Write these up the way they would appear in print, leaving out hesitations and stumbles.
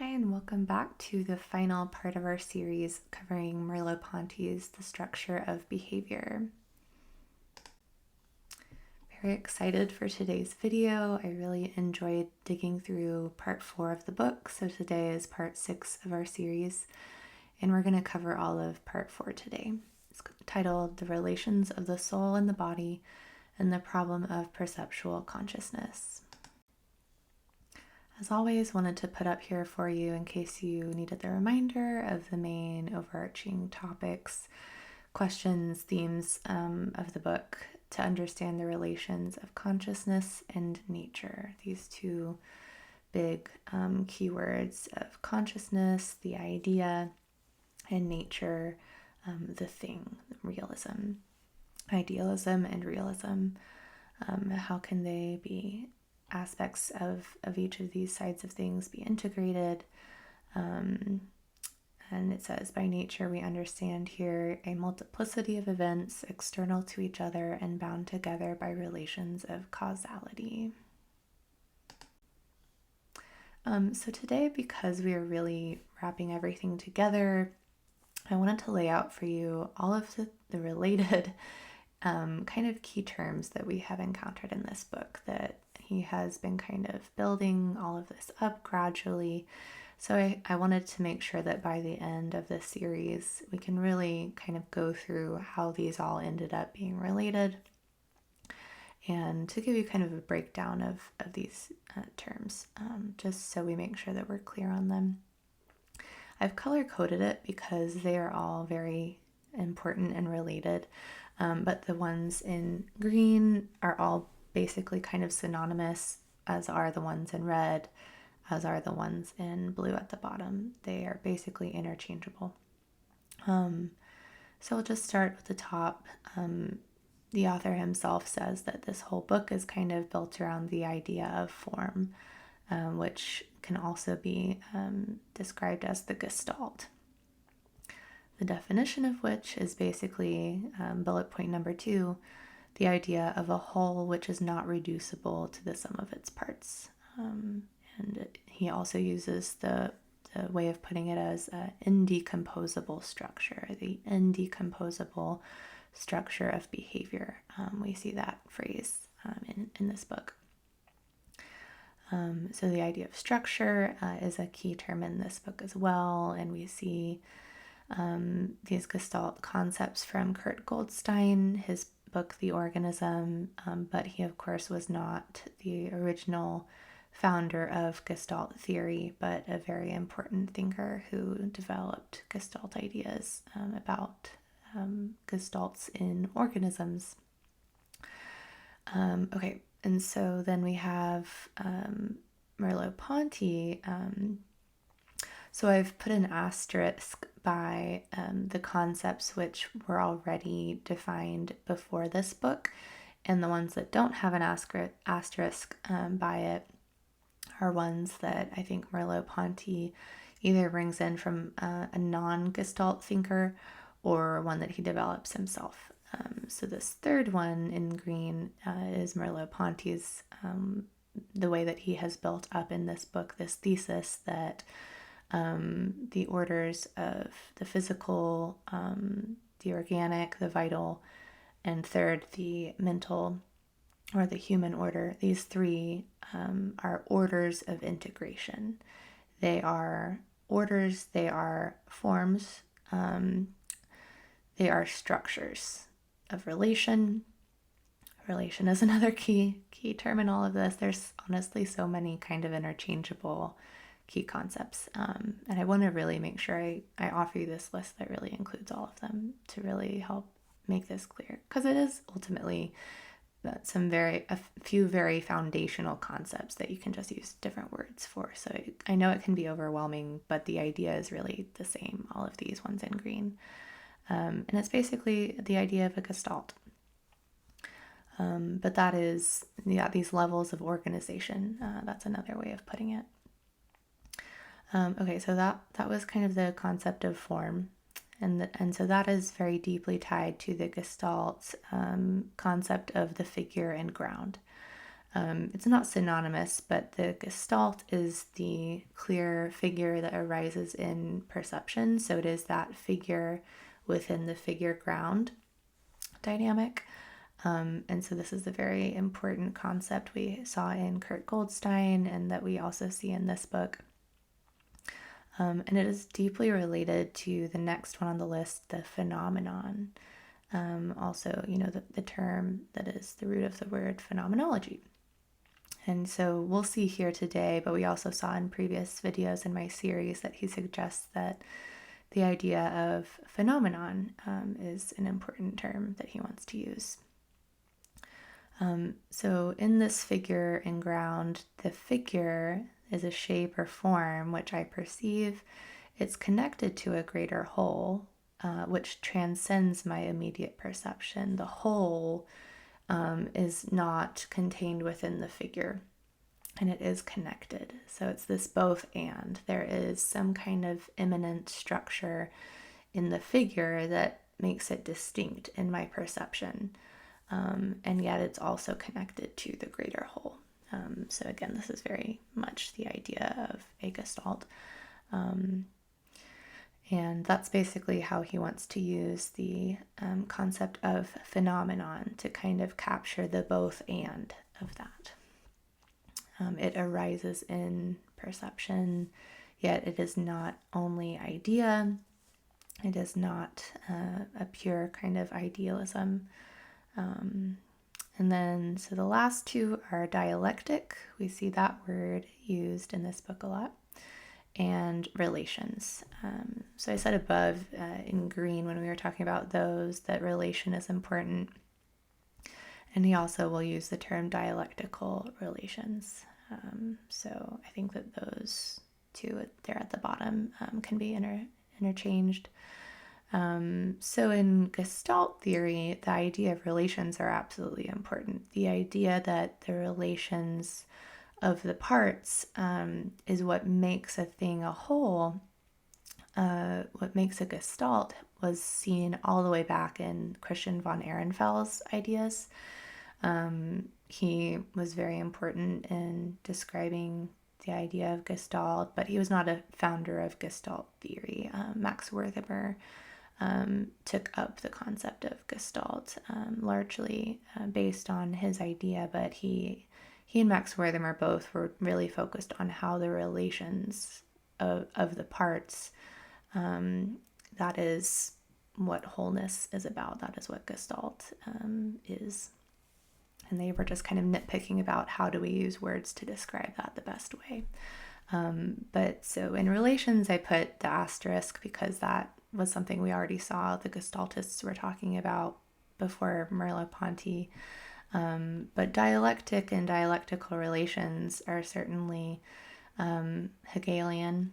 Hi, and welcome back to the final part of our series covering Merleau-Ponty's The Structure of Behavior. Very excited for today's video. I really enjoyed digging through part 4 of the book, so today is part 6 of our series, and we're going to cover all of part 4 today. It's titled The Relations of the Soul and the Body and the Problem of Perceptual Consciousness. As always, wanted to put up here for you in case you needed the reminder of the main overarching topics, questions, themes of the book to understand the relations of consciousness and nature. These two big keywords of consciousness, the idea, and nature, the thing, realism. Idealism and realism. How can they be aspects of each of these sides of things be integrated? And it says, by nature, we understand here a multiplicity of events external to each other and bound together by relations of causality. So today, because we are really wrapping everything together, I wanted to lay out for you all of the related kind of key terms that we have encountered in this book, that he has been kind of building all of this up gradually. So I wanted to make sure that by the end of this series, we can really kind of go through how these all ended up being related and to give you kind of a breakdown of these terms, just so we make sure that we're clear on them. I've color-coded it because they are all very important and related, but the ones in green are all basically kind of synonymous, as are the ones in red, as are the ones in blue at the bottom. They are basically interchangeable. So I'll just start with the top. The author himself says that this whole book is kind of built around the idea of form, which can also be described as the Gestalt. The definition of which is basically bullet point number 2, the idea of a whole which is not reducible to the sum of its parts. And he also uses the way of putting it as an indecomposable structure, the indecomposable structure of behavior. We see that phrase in this book. So the idea of structure is a key term in this book as well, and we see these Gestalt concepts from Kurt Goldstein, his book The Organism, but he of course was not the original founder of Gestalt theory, but a very important thinker who developed Gestalt ideas about Gestalts in organisms. Okay, and so then we have Merleau-Ponty. So I've put an asterisk by the concepts which were already defined before this book, and the ones that don't have an asterisk by it are ones that I think Merleau-Ponty either brings in from a non-Gestalt thinker or one that he develops himself. So this third one in green is Merleau-Ponty's, the way that he has built up in this book, this thesis that the orders of the physical, the organic, the vital, and third, the mental or the human order. These three are orders of integration. They are orders, they are forms, they are structures of relation. Relation is another key term in all of this. There's honestly so many kind of interchangeable key concepts, and I want to really make sure I offer you this list that really includes all of them to really help make this clear, because it is ultimately a few very foundational concepts that you can just use different words for. So I know it can be overwhelming, but the idea is really the same, all of these ones in green. And it's basically the idea of a Gestalt. But that is, these levels of organization. That's another way of putting it. Okay, so that was kind of the concept of form. And so that is very deeply tied to the Gestalt concept of the figure and ground. It's not synonymous, but the Gestalt is the clear figure that arises in perception. So it is that figure within the figure ground dynamic. And so this is a very important concept we saw in Kurt Goldstein and that we also see in this book. And it is deeply related to the next one on the list, the phenomenon. Also, the term that is the root of the word phenomenology. And so we'll see here today, but we also saw in previous videos in my series that he suggests that the idea of phenomenon is an important term that he wants to use. So in this figure and ground, the figure is a shape or form which I perceive. It's connected to a greater whole, which transcends my immediate perception. The whole is not contained within the figure, and it is connected. So it's this both and. There is some kind of immanent structure in the figure that makes it distinct in my perception. And yet it's also connected to the greater whole. So again, this is very much the idea of a Gestalt. And that's basically how he wants to use the concept of phenomenon to kind of capture the both and of that. It arises in perception, yet it is not only idea. It is not a pure kind of idealism. And then, so the last two are dialectic. We see that word used in this book a lot. And relations. So I said above in green when we were talking about those that relation is important. And he also will use the term dialectical relations. So I think that those two there at the bottom can be interchanged. So in Gestalt theory, the idea of relations are absolutely important. The idea that the relations of the parts is what makes a thing a whole. What makes a Gestalt was seen all the way back in Christian von Ehrenfels' ideas. He was very important in describing the idea of Gestalt, but he was not a founder of Gestalt theory. Max Wertheimer took up the concept of Gestalt, largely based on his idea, but he and Max Wertheimer both were really focused on how the relations of the parts, that is what wholeness is about. That is what Gestalt is. And they were just kind of nitpicking about how do we use words to describe that the best way. But so in relations, I put the asterisk because that was something we already saw the Gestaltists were talking about before Merleau-Ponty. But dialectic and dialectical relations are certainly Hegelian.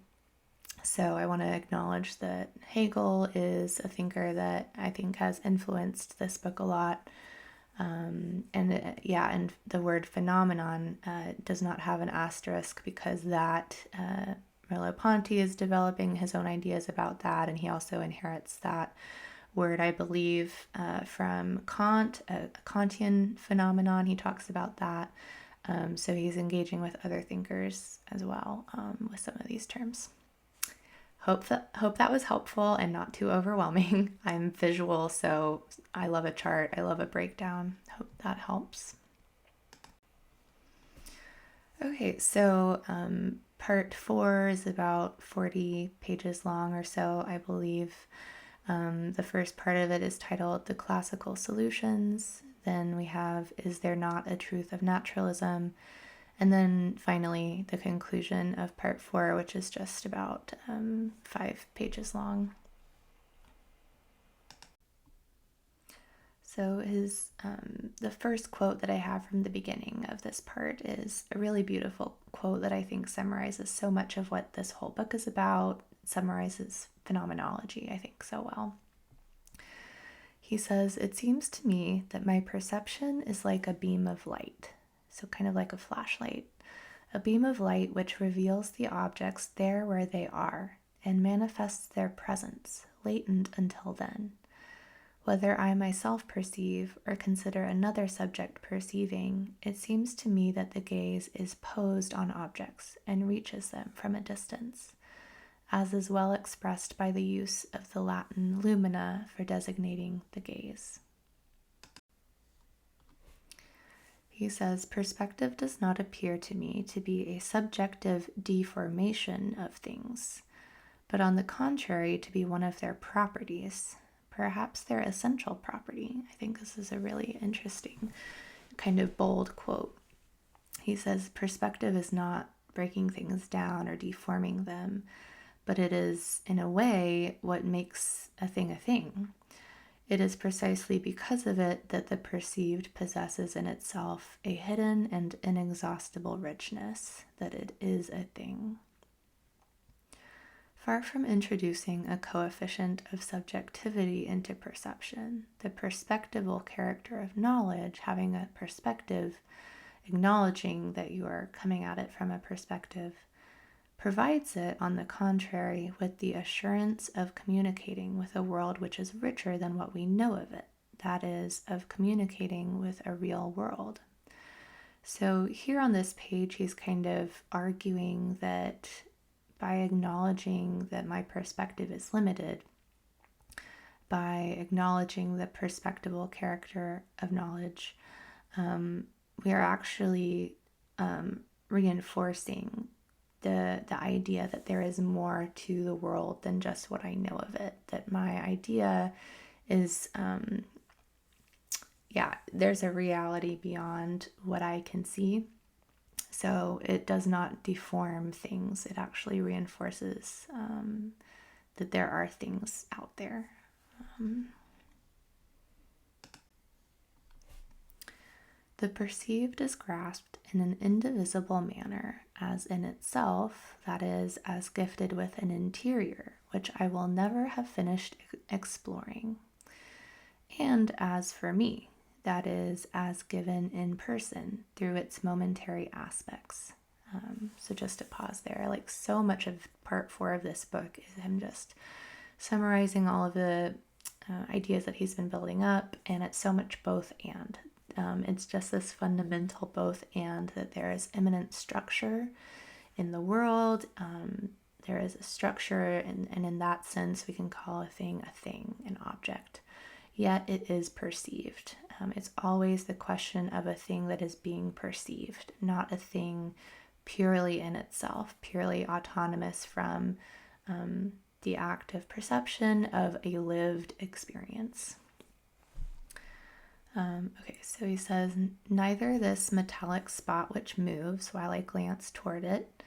So I want to acknowledge that Hegel is a thinker that I think has influenced this book a lot. And the word phenomenon does not have an asterisk because that Merleau-Ponty is developing his own ideas about that, and he also inherits that word, I believe, from Kant, a Kantian phenomenon. He talks about that. So he's engaging with other thinkers as well with some of these terms. Hope that was helpful and not too overwhelming. I'm visual, so I love a chart. I love a breakdown. Hope that helps. Okay, so part 4 is about 40 pages long or so, I believe. The first part of it is titled The Classical Solutions. Then we have Is There Not a Truth of Naturalism? And then finally, the conclusion of part 4, which is just about 5 pages long. So the first quote that I have from the beginning of this part is a really beautiful quote that I think summarizes so much of what this whole book is about, summarizes phenomenology, I think, so well. He says, "It seems to me that my perception is like a beam of light." So kind of like a flashlight, a beam of light which reveals the objects there where they are and manifests their presence, latent until then. Whether I myself perceive or consider another subject perceiving, it seems to me that the gaze is posed on objects and reaches them from a distance, as is well expressed by the use of the Latin lumina for designating the gaze. He says, perspective does not appear to me to be a subjective deformation of things, but on the contrary to be one of their properties, perhaps their essential property. I think this is a really interesting, kind of bold quote. He says, perspective is not breaking things down or deforming them, but it is, in a way, what makes a thing a thing. It is precisely because of it that the perceived possesses in itself a hidden and inexhaustible richness, that it is a thing. Far from introducing a coefficient of subjectivity into perception, the perspectival character of knowledge, having a perspective, acknowledging that you are coming at it from a perspective, provides it, on the contrary, with the assurance of communicating with a world which is richer than what we know of it, that is, of communicating with a real world. So here on this page, he's kind of arguing that by acknowledging that my perspective is limited, by acknowledging the perspectival character of knowledge, we are actually reinforcing the idea that there is more to the world than just what I know of it, that my idea is, there's a reality beyond what I can see. So it does not deform things. It actually reinforces that there are things out there. The perceived is grasped in an indivisible manner, as in itself, that is, as gifted with an interior, which I will never have finished exploring. And as for me, that is, as given in person through its momentary aspects. So just to pause there, like so much of part 4 of this book is him just summarizing all of the ideas that he's been building up, and it's so much both and. It's just this fundamental both and, that there is immanent structure in the world. There is a structure, and in that sense, we can call a thing, an object. Yet it is perceived. It's always the question of a thing that is being perceived, not a thing purely in itself, purely autonomous from the act of perception of a lived experience. Okay, so he says, neither this metallic spot which moves while I glance toward it,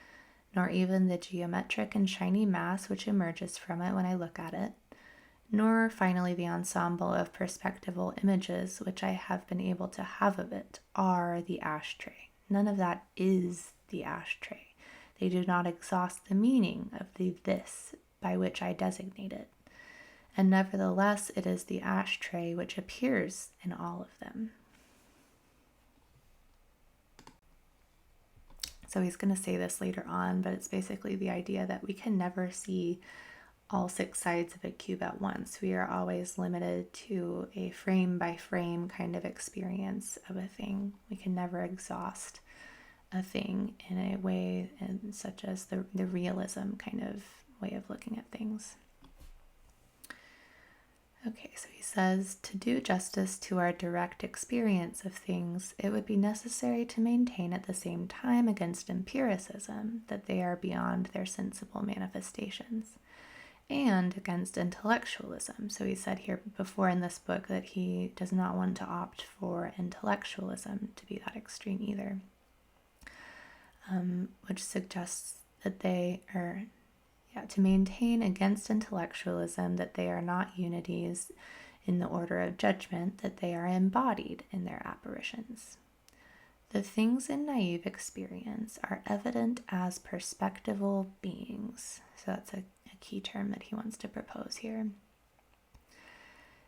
nor even the geometric and shiny mass which emerges from it when I look at it, nor finally the ensemble of perspectival images which I have been able to have of it, are the ashtray. None of that is the ashtray. They do not exhaust the meaning of the this by which I designate it. And nevertheless, it is the ashtray which appears in all of them. So he's going to say this later on, but it's basically the idea that we can never see all 6 sides of a cube at once. We are always limited to a frame by frame kind of experience of a thing. We can never exhaust a thing in a way such as the realism kind of way of looking at things. Okay, so he says, to do justice to our direct experience of things, it would be necessary to maintain at the same time against empiricism that they are beyond their sensible manifestations, and against intellectualism. So he said here before in this book that he does not want to opt for intellectualism to be that extreme either, which suggests that they are... to maintain against intellectualism that they are not unities in the order of judgment, that they are embodied in their apparitions. The things in naive experience are evident as perspectival beings. So that's a key term that he wants to propose here.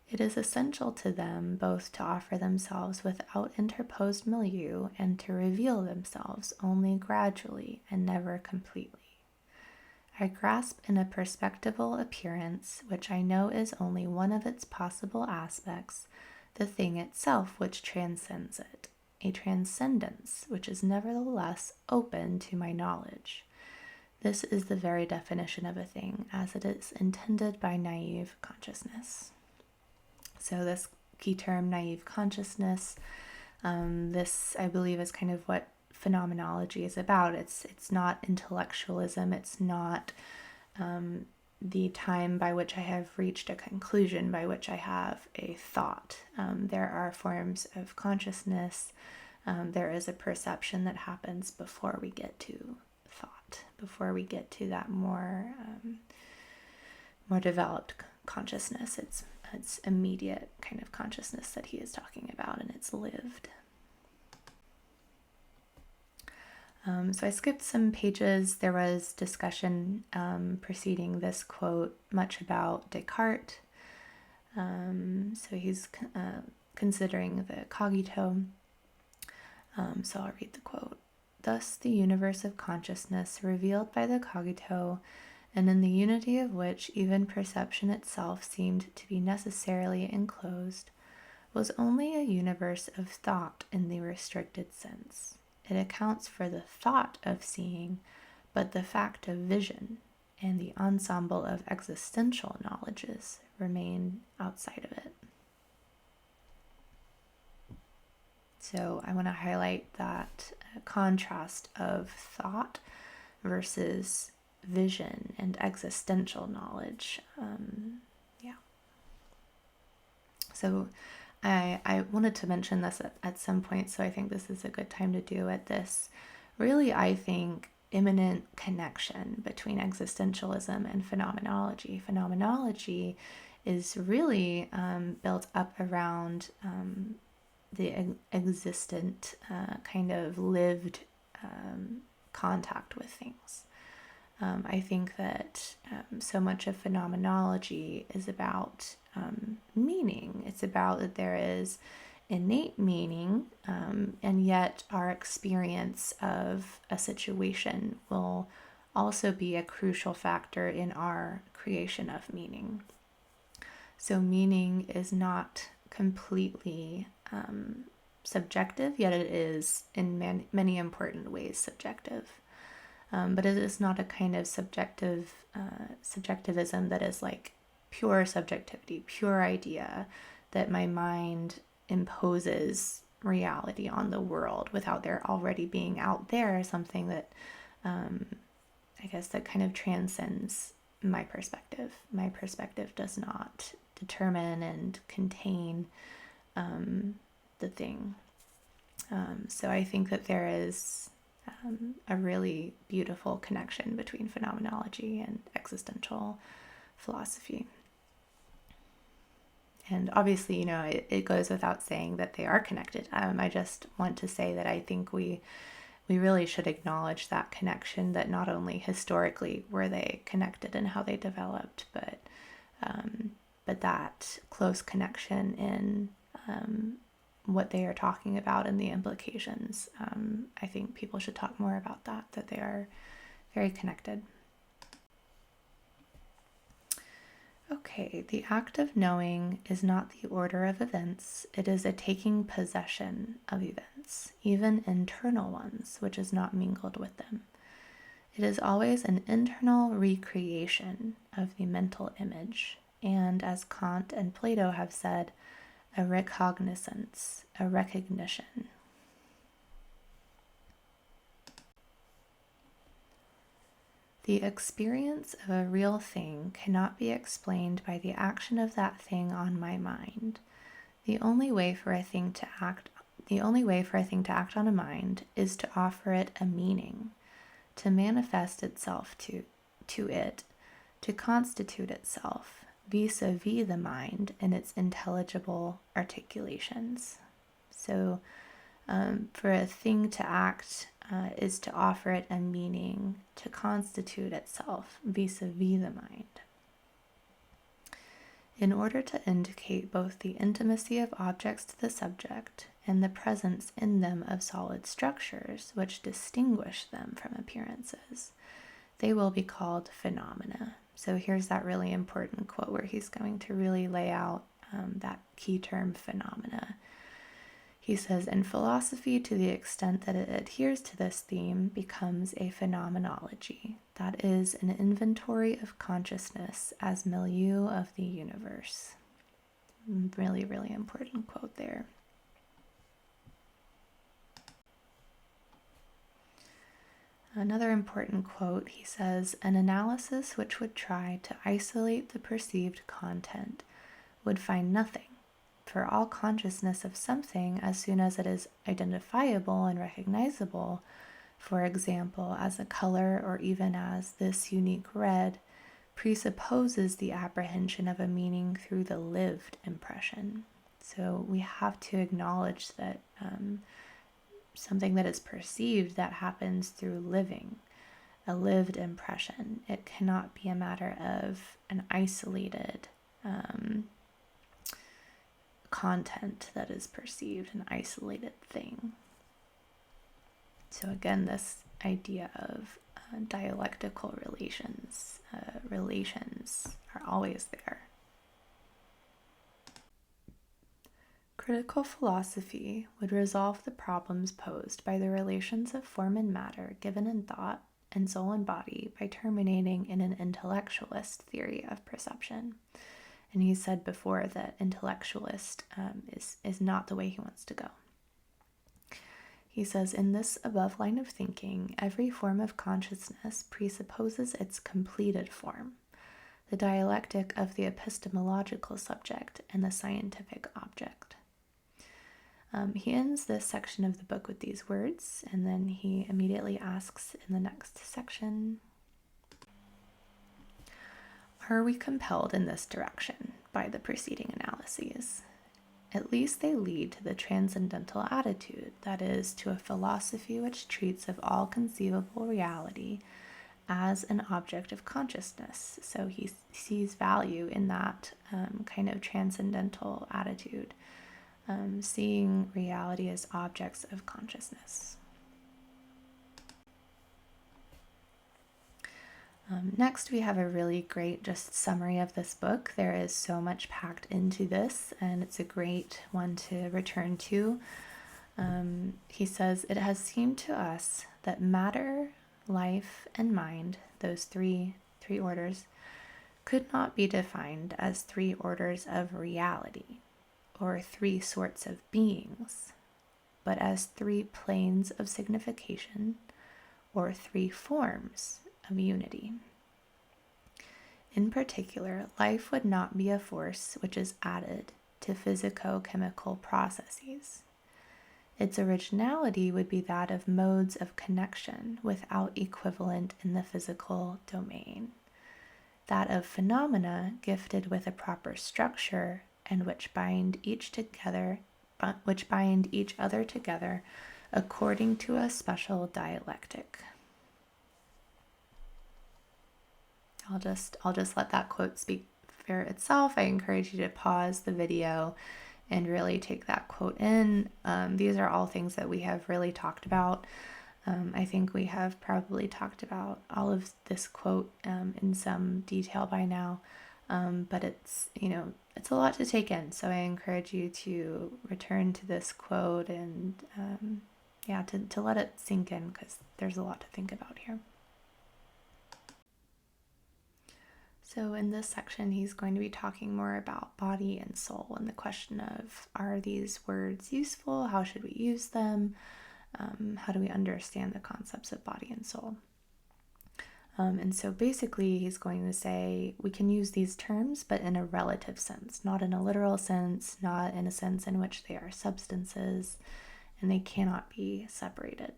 It is essential to them both to offer themselves without interposed milieu and to reveal themselves only gradually and never completely. I grasp in a perspectival appearance, which I know is only one of its possible aspects, the thing itself which transcends it, a transcendence which is nevertheless open to my knowledge. This is the very definition of a thing, as it is intended by naive consciousness. So this key term, naive consciousness, this, I believe, is kind of what phenomenology is about. It's not intellectualism. It's not the time by which I have reached a conclusion, by which I have a thought. There are forms of consciousness. There is a perception that happens before we get to thought, before we get to that more developed consciousness. It's immediate kind of consciousness that he is talking about, and it's lived. So I skipped some pages. There was discussion preceding this quote much about Descartes. So he's considering the cogito. So I'll read the quote. Thus the universe of consciousness revealed by the cogito, and in the unity of which even perception itself seemed to be necessarily enclosed, was only a universe of thought in the restricted sense. It accounts for the thought of seeing, but the fact of vision and the ensemble of existential knowledges remain outside of it. So I want to highlight that contrast of thought versus vision and existential knowledge. So I wanted to mention this at some point, so I think this is a good time to do it. This really, I think, imminent connection between existentialism and phenomenology. Phenomenology is really built up around the existent kind of lived contact with things. I think that so much of phenomenology is about meaning. It's about that there is innate meaning, and yet our experience of a situation will also be a crucial factor in our creation of meaning. So meaning is not completely subjective, yet it is in many important ways subjective. But it is not a kind of subjectivism that is like pure subjectivity, pure idea, that my mind imposes reality on the world without there already being out there something that, I guess, that kind of transcends my perspective. My perspective does not determine and contain the thing. So I think that there is a really beautiful connection between phenomenology and existential philosophy. And obviously, you know, it goes without saying that they are connected. I just want to say that I think we really should acknowledge that connection, that not only historically were they connected and how they developed, but that close connection in what they are talking about and the implications. I think people should talk more about that they are very connected. Okay, the act of knowing is not the order of events, it is a taking possession of events, even internal ones, which is not mingled with them. It is always an internal recreation of the mental image, and as Kant and Plato have said, a recognizance, a recognition. The experience of a real thing cannot be explained by the action of that thing on my mind. The only way for a thing to act on a mind is to offer it a meaning, to manifest itself to it, to constitute itself, vis-a-vis the mind in its intelligible articulations. So for a thing to act is to offer it a meaning, to constitute itself vis-a-vis the mind. In order to indicate both the intimacy of objects to the subject and the presence in them of solid structures which distinguish them from appearances, they will be called phenomena. So here's that really important quote where he's going to really lay out that key term, phenomena. He says, in philosophy, to the extent that it adheres to this theme, becomes a phenomenology, that is, an inventory of consciousness as milieu of the universe. Really, really important quote there. Another important quote, he says, an analysis which would try to isolate the perceived content would find nothing, for all consciousness of something, as soon as it is identifiable and recognizable, for example, as a color or even as this unique red, presupposes the apprehension of a meaning through the lived impression. So we have to acknowledge that something that is perceived, that happens through living, a lived impression. It cannot be a matter of an isolated content that is perceived, an isolated thing. So again, this idea of dialectical relations are always there. Critical philosophy would resolve the problems posed by the relations of form and matter given in thought and soul and body by terminating in an intellectualist theory of perception. And he said before that intellectualist is not the way he wants to go. He says, in this above line of thinking, every form of consciousness presupposes its completed form, the dialectic of the epistemological subject and the scientific object. He ends this section of the book with these words, and then he immediately asks in the next section, are we compelled in this direction by the preceding analyses? At least they lead to the transcendental attitude, that is, to a philosophy which treats of all conceivable reality as an object of consciousness. So he sees value in that kind of transcendental attitude, seeing reality as objects of consciousness. Next, we have a really great just summary of this book. There is so much packed into this, and it's a great one to return to. He says, it has seemed to us that matter, life, and mind, those three orders, could not be defined as three orders of reality, or three sorts of beings, but as three planes of signification, or three forms of unity. In particular, life would not be a force which is added to physico-chemical processes. Its originality would be that of modes of connection without equivalent in the physical domain, that of phenomena gifted with a proper structure and which bind each other together according to a special dialectic. I'll just let that quote speak for itself. I encourage you to pause the video and really take that quote in. These are all things that we have really talked about. I think we have probably talked about all of this quote in some detail by now, but it's a lot to take in. So I encourage you to return to this quote and to let it sink in, because there's a lot to think about here. So in this section, he's going to be talking more about body and soul and the question of, are these words useful? How should we use them? How do we understand the concepts of body and soul? And so basically he's going to say we can use these terms, but in a relative sense, not in a literal sense, not in a sense in which they are substances, and they cannot be separated.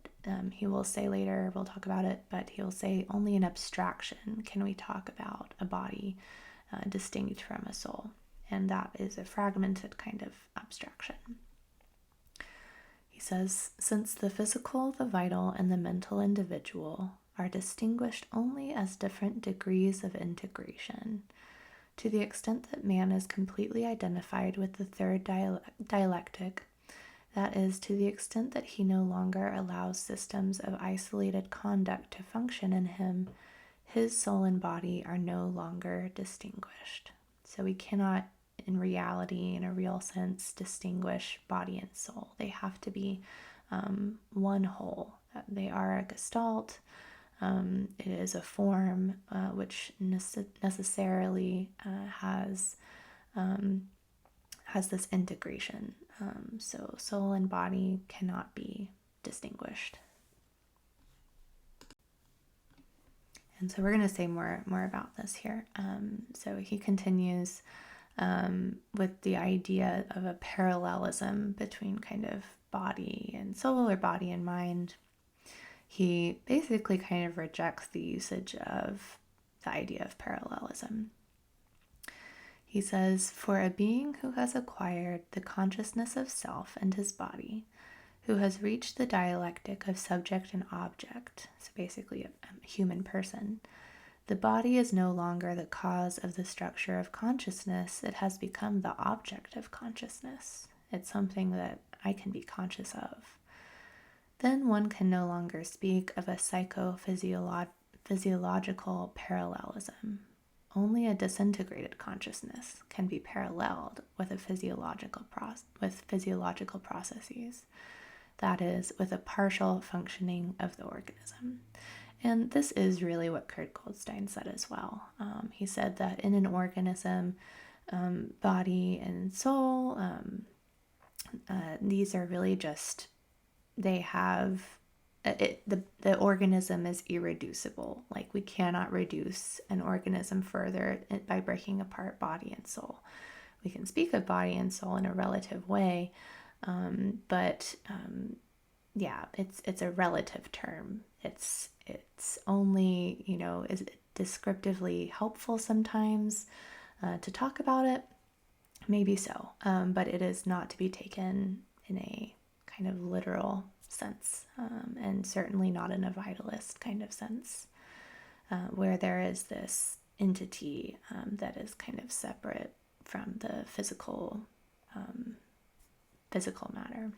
He will say later, we'll talk about it, but he'll say only in abstraction can we talk about a body distinct from a soul, and that is a fragmented kind of abstraction. He says, since the physical, the vital, and the mental individual are distinguished only as different degrees of integration, to the extent that man is completely identified with the third dialectic, that is, to the extent that he no longer allows systems of isolated conduct to function in him, his soul and body are no longer distinguished. So we cannot, in reality, in a real sense, distinguish body and soul. They have to be one whole. They are a gestalt. It is a form which necessarily has this integration. So soul and body cannot be distinguished. And so we're going to say more about this here. So he continues with the idea of a parallelism between kind of body and soul, or body and mind. He basically kind of rejects the usage of the idea of parallelism. He says, for a being who has acquired the consciousness of self and his body, who has reached the dialectic of subject and object, so basically a human person, the body is no longer the cause of the structure of consciousness. It has become the object of consciousness. It's something that I can be conscious of. Then one can no longer speak of a psychophysiological parallelism. Only a disintegrated consciousness can be paralleled with physiological processes. That is, with a partial functioning of the organism. And this is really what Kurt Goldstein said as well. He said that in an organism, body and soul, these are really just, they have, the organism is irreducible. Like, we cannot reduce an organism further by breaking apart body and soul. We can speak of body and soul in a relative way, but it's a relative term. It's only, is it descriptively helpful sometimes to talk about it? Maybe so, but it is not to be taken in a kind of literal sense, and certainly not in a vitalist kind of sense, where there is this entity that is kind of separate from the physical matter.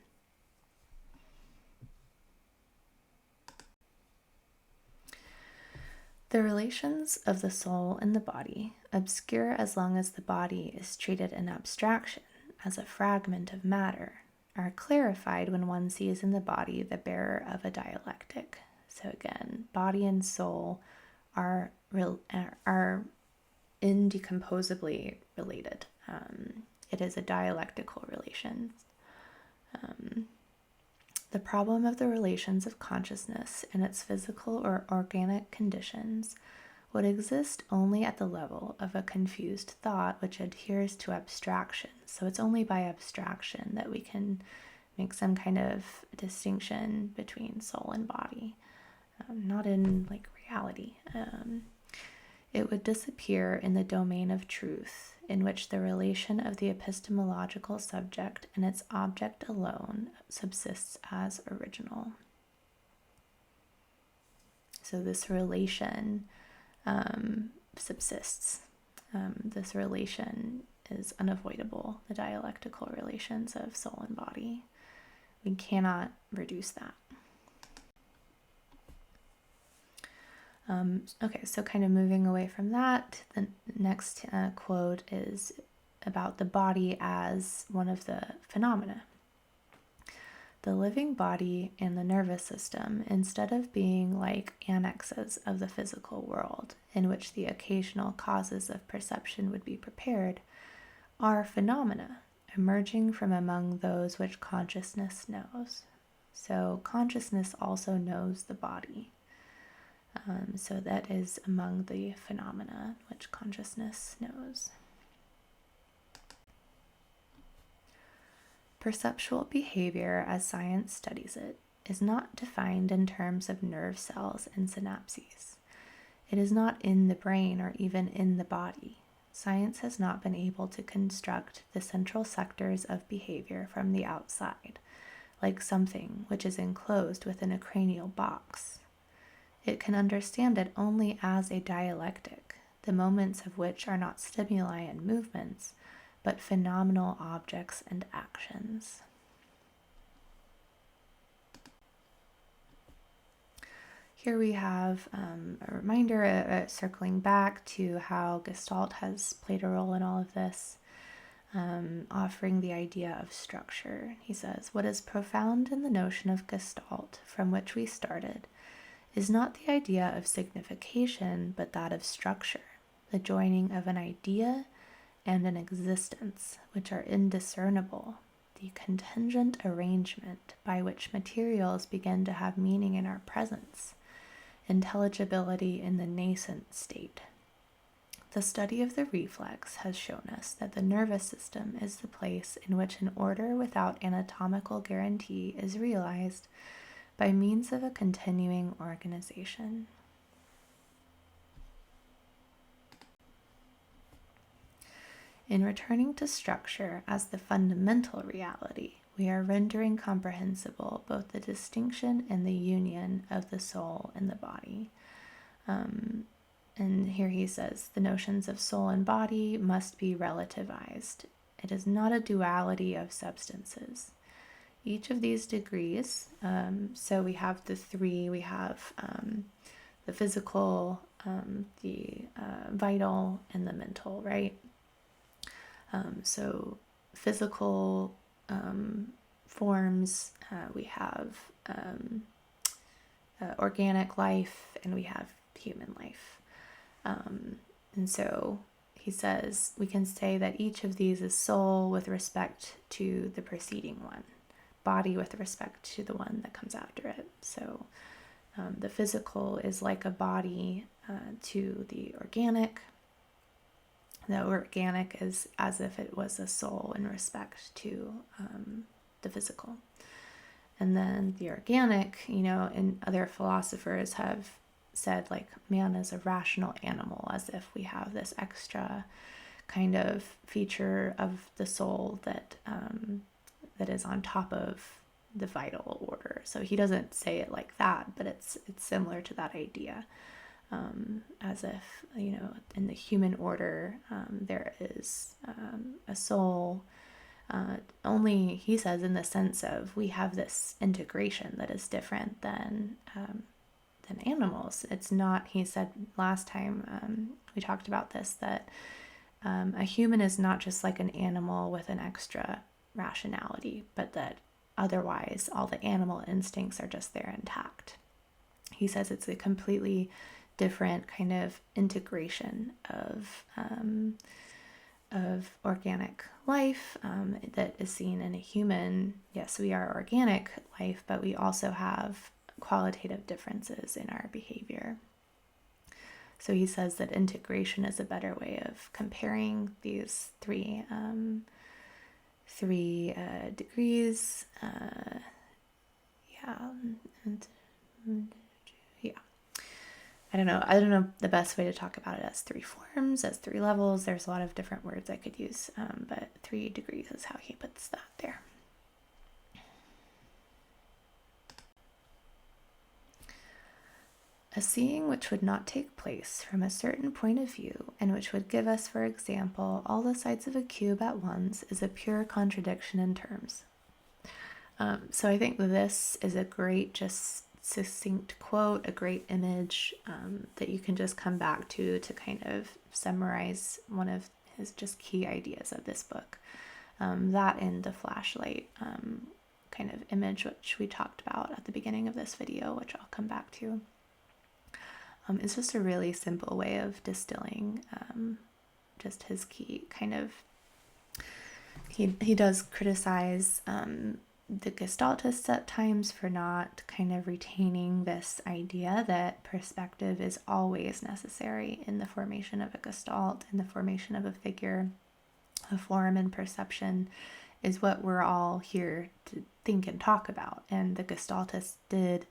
The relations of the soul and the body, obscure as long as the body is treated in abstraction as a fragment of matter, are clarified when one sees in the body the bearer of a dialectic. So again, body and soul are indecomposably related. It is a dialectical relation. The problem of the relations of consciousness and its physical or organic conditions would exist only at the level of a confused thought which adheres to abstraction. So it's only by abstraction that we can make some kind of distinction between soul and body, not in reality. It would disappear in the domain of truth, in which the relation of the epistemological subject and its object alone subsists as original. So this relation subsists. This relation is unavoidable, the dialectical relations of soul and body. We cannot reduce that. Okay, so kind of moving away from that, the next quote is about the body as one of the phenomena. The living body and the nervous system, instead of being like annexes of the physical world, in which the occasional causes of perception would be prepared, are phenomena emerging from among those which consciousness knows. So consciousness also knows the body. So that is among the phenomena which consciousness knows. Perceptual behavior, as science studies it, is not defined in terms of nerve cells and synapses. It is not in the brain or even in the body. Science has not been able to construct the central sectors of behavior from the outside, like something which is enclosed within a cranial box. It can understand it only as a dialectic, the moments of which are not stimuli and movements, but phenomenal objects and actions. here we have a reminder, circling back to how Gestalt has played a role in all of this, offering the idea of structure. He says, "What is profound in the notion of Gestalt, from which we started, is not the idea of signification, but that of structure, the joining of an idea and an existence, which are indiscernible, the contingent arrangement by which materials begin to have meaning in our presence, intelligibility in the nascent state. The study of the reflex has shown us that the nervous system is the place in which an order without anatomical guarantee is realized by means of a continuing organization." In returning to structure as the fundamental reality, we are rendering comprehensible both the distinction and the union of the soul and the body. And here he says, the notions of soul and body must be relativized. It is not a duality of substances. Each of these degrees, so we have the three, we have the physical, the vital, and the mental, right? So physical forms, we have organic life, and we have human life. And so he says we can say that each of these is soul with respect to the preceding one, body with respect to the one that comes after it. So the physical is like a body to the organic. The organic is as if it was a soul in respect to the physical. And then the organic, and other philosophers have said, like, man is a rational animal, as if we have this extra kind of feature of the soul that is on top of the vital order. So he doesn't say it like that, but it's similar to that idea. As if, in the human order, there is a soul, only, he says, in the sense of we have this integration that is different than animals. It's not, he said last time we talked about this, that a human is not just like an animal with an extra rationality, but that otherwise all the animal instincts are just there intact. He says it's a completely different kind of integration of organic life that is seen in a human. Yes, we are organic life, but we also have qualitative differences in our behavior. So he says that integration is a better way of comparing these three degrees. I don't know the best way to talk about it as three forms, as three levels. There's a lot of different words I could use, but 3 degrees is how he puts that there. A seeing which would not take place from a certain point of view, and which would give us, for example, all the sides of a cube at once, is a pure contradiction in terms. So I think this is a great, just succinct quote, a great image that you can just come back to kind of summarize one of his just key ideas of this book. That and the flashlight kind of image, which we talked about at the beginning of this video, which I'll come back to. It's just a really simple way of distilling just his key kind of. He does criticize the Gestaltists at times for not kind of retaining this idea that perspective is always necessary in the formation of a Gestalt, in the formation of a figure. A form and perception is what we're all here to think and talk about. And the Gestaltists did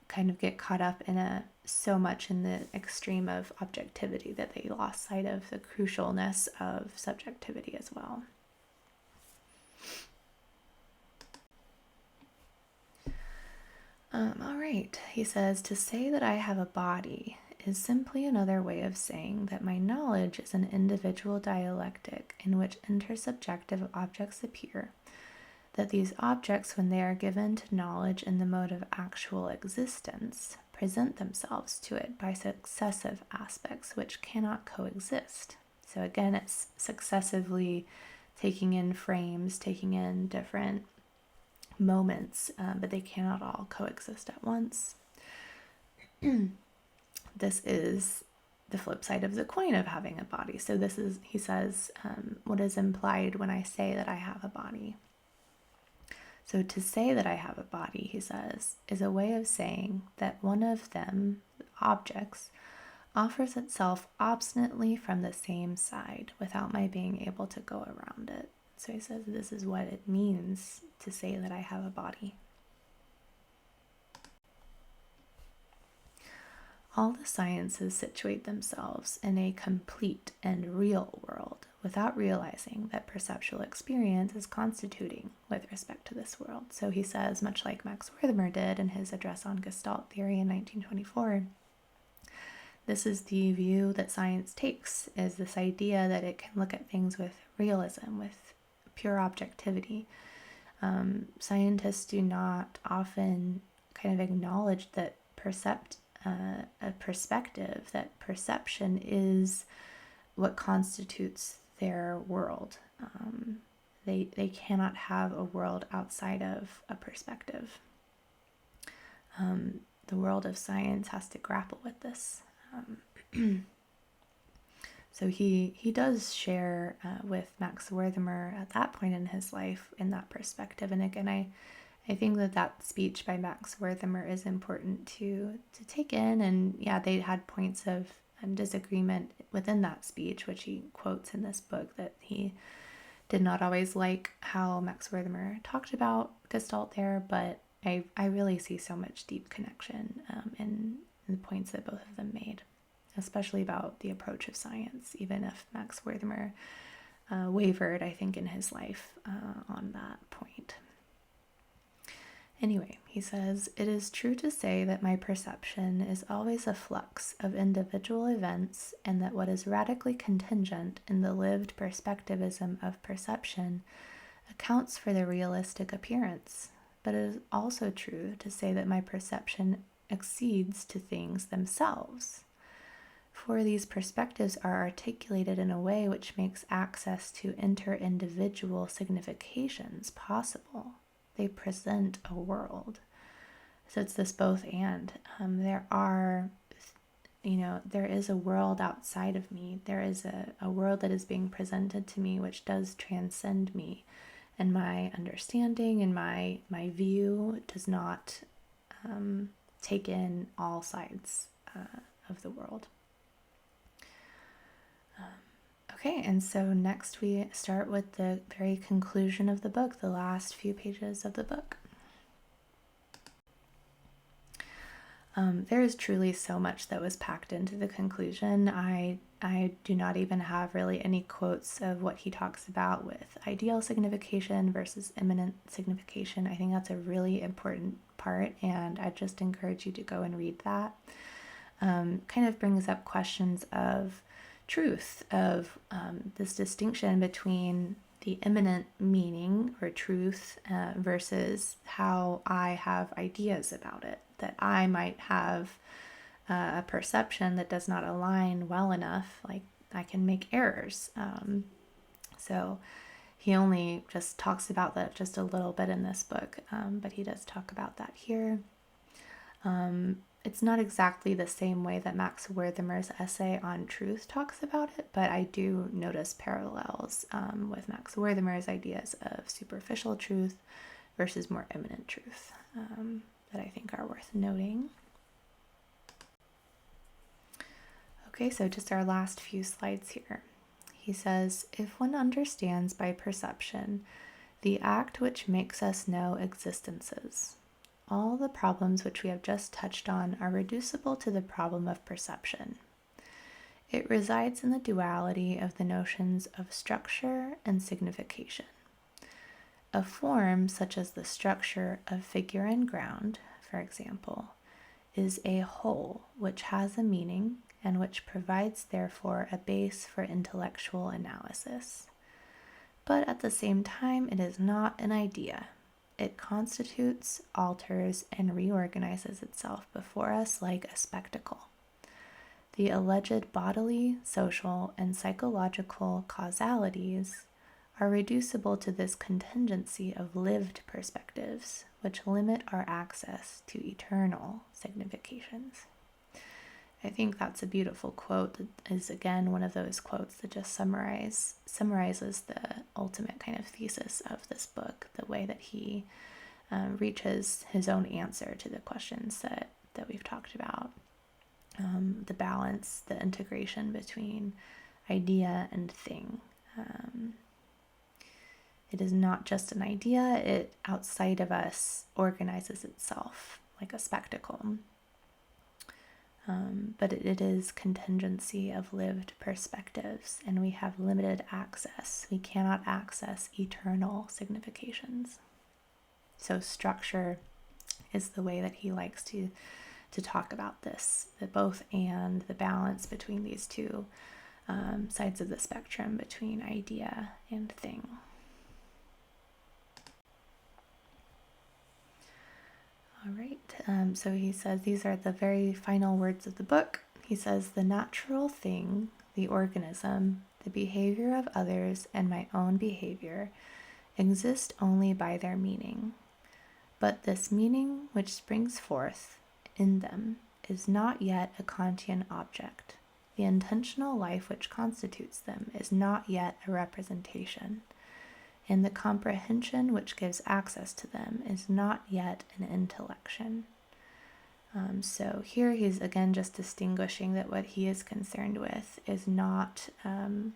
kind of get caught up in so much in the extreme of objectivity that they lost sight of the crucialness of subjectivity as well. All right, he says, to say that I have a body is simply another way of saying that my knowledge is an individual dialectic in which intersubjective objects appear, that these objects, when they are given to knowledge in the mode of actual existence, present themselves to it by successive aspects which cannot coexist. So again, it's successively taking in frames, taking in different moments, but they cannot all coexist at once. This is the flip side of the coin of having a body. So this is, he says, what is implied when I say that I have a body. So to say that I have a body, he says, is a way of saying that one of them, objects, offers itself obstinately from the same side without my being able to go around it. So he says this is what it means to say that I have a body. All the sciences situate themselves in a complete and real world without realizing that perceptual experience is constituting with respect to this world. So he says, much like Max Wertheimer did in his address on Gestalt theory in 1924, this is the view that science takes, is this idea that it can look at things with realism, with pure objectivity. Scientists do not often kind of acknowledge that a perspective, that perception is what constitutes their world. They cannot have a world outside of a perspective. The world of science has to grapple with this. So he does share with Max Wertheimer at that point in his life in that perspective. And again, I think that speech by Max Wertheimer is important to take in. And yeah, they had points of disagreement within that speech, which he quotes in this book, that he did not always like how Max Wertheimer talked about Gestalt there, but I really see so much deep connection in the points that both of them made, especially about the approach of science, even if Max Wertheimer wavered, I think, in his life on that point. Anyway, he says, it is true to say that my perception is always a flux of individual events, and that what is radically contingent in the lived perspectivism of perception accounts for the realistic appearance. But it is also true to say that my perception accedes to things themselves. For these perspectives are articulated in a way which makes access to inter-individual significations possible. They present a world. So it's this both and. There is a world outside of me. There is a world that is being presented to me which does transcend me. And my understanding and my view does not take in all sides of the world. Okay, and so next we start with the very conclusion of the book, the last few pages of the book. There is truly so much that was packed into the conclusion. I do not even have really any quotes of what he talks about with ideal signification versus immanent signification. I think that's a really important part, and I just encourage you to go and read that. Kind of brings up questions of truth, of this distinction between the immanent meaning or truth versus how I have ideas about it, that I might have a perception that does not align well enough, like I can make errors. So he only just talks about that just a little bit in this book, but he does talk about that here. It's not exactly the same way that Max Wertheimer's essay on truth talks about it, but I do notice parallels with Max Wertheimer's ideas of superficial truth versus more immanent truth that I think are worth noting. Okay, so just our last few slides here. He says, if one understands by perception the act which makes us know existences, all the problems which we have just touched on are reducible to the problem of perception. It resides in the duality of the notions of structure and signification. A form such as the structure of figure and ground, for example, is a whole which has a meaning and which provides therefore a base for intellectual analysis. But at the same time, it is not an idea. it constitutes, alters, and reorganizes itself before us like a spectacle. The alleged bodily, social, and psychological causalities are reducible to this contingency of lived perspectives, which limit our access to eternal significations. I think that's a beautiful quote that is, again, one of those quotes that just summarizes the ultimate kind of thesis of this book, the way that he reaches his own answer to the questions that we've talked about. The balance, the integration between idea and thing. It is not just an idea, it, outside of us, organizes itself like a spectacle. But it is contingency of lived perspectives, and we have limited access. We cannot access eternal significations. So structure is the way that he likes to talk about this, the both and, the balance between these two sides of the spectrum, between idea and thing. All right, so he says, these are the very final words of the book. He says, the natural thing, the organism, the behavior of others, and my own behavior exist only by their meaning. But this meaning which springs forth in them is not yet a Kantian object. The intentional life which constitutes them is not yet a representation. And the comprehension which gives access to them is not yet an intellection. So here he's again just distinguishing that what he is concerned with is not kind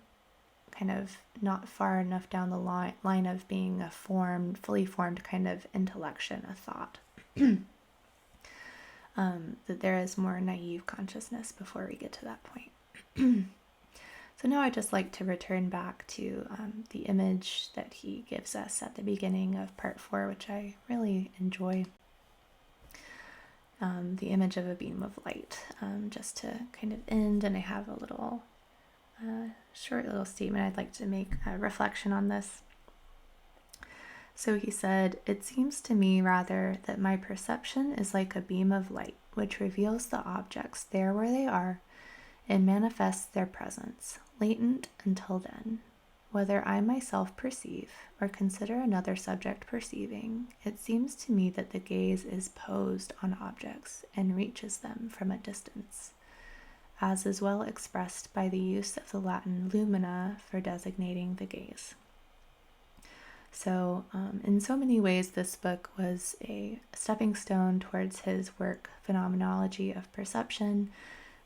of not far enough down the line of being a fully formed kind of intellection, a thought. That there is more naive consciousness before we get to that point. So now I'd just like to return back to the image that he gives us at the beginning of part 4, which I really enjoy. The image of a beam of light, just to kind of end, and I have a little short little statement I'd like to make a reflection on this. So he said, it seems to me rather that my perception is like a beam of light, which reveals the objects there where they are and manifests their presence, latent until then. Whether I myself perceive or consider another subject perceiving, it seems to me that the gaze is posed on objects and reaches them from a distance, as is well expressed by the use of the Latin lumina for designating the gaze. So, in so many ways, this book was a stepping stone towards his work, Phenomenology of Perception,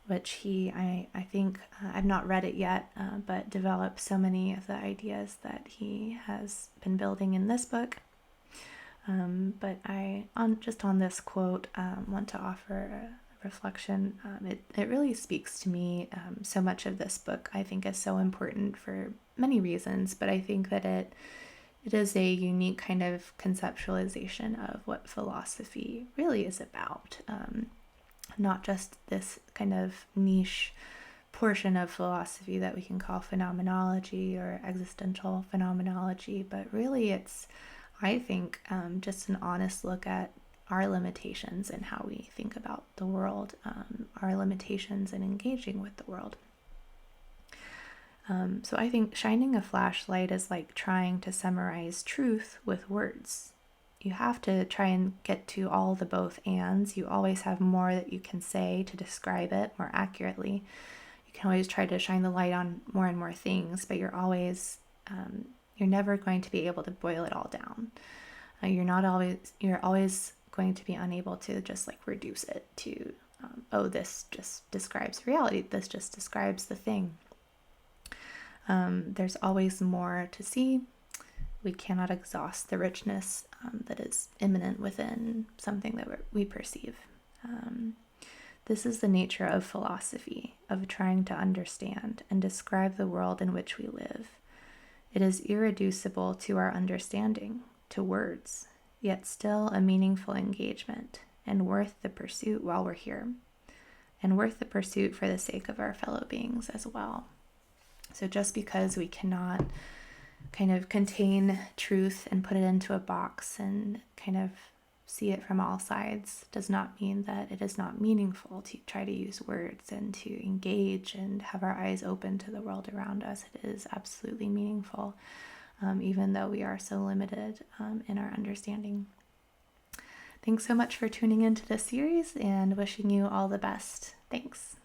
which I think, I've not read it yet, but developed so many of the ideas that he has been building in this book. But on this quote, want to offer a reflection. It really speaks to me. So much of this book, I think, is so important for many reasons, but I think that it is a unique kind of conceptualization of what philosophy really is about. Not just this kind of niche portion of philosophy that we can call phenomenology or existential phenomenology, but really it's, I think, just an honest look at our limitations and how we think about the world, our limitations in engaging with the world. So I think shining a flashlight is like trying to summarize truth with words. You have to try and get to all the both ands. You always have more that you can say to describe it more accurately. You can always try to shine the light on more and more things, but you're never going to be able to boil it all down. You're always going to be unable to just like reduce it to, this just describes reality. This just describes the thing. There's always more to see. We cannot exhaust the richness that is immanent within something that we perceive. This is the nature of philosophy, of trying to understand and describe the world in which we live. It is irreducible to our understanding, to words, yet still a meaningful engagement, and worth the pursuit while we're here, and worth the pursuit for the sake of our fellow beings as well. So just because we cannot kind of contain truth and put it into a box and kind of see it from all sides does not mean that it is not meaningful to try to use words and to engage and have our eyes open to the world around us. It is absolutely meaningful, even though we are so limited in our understanding. Thanks so much for tuning into this series and wishing you all the best. Thanks.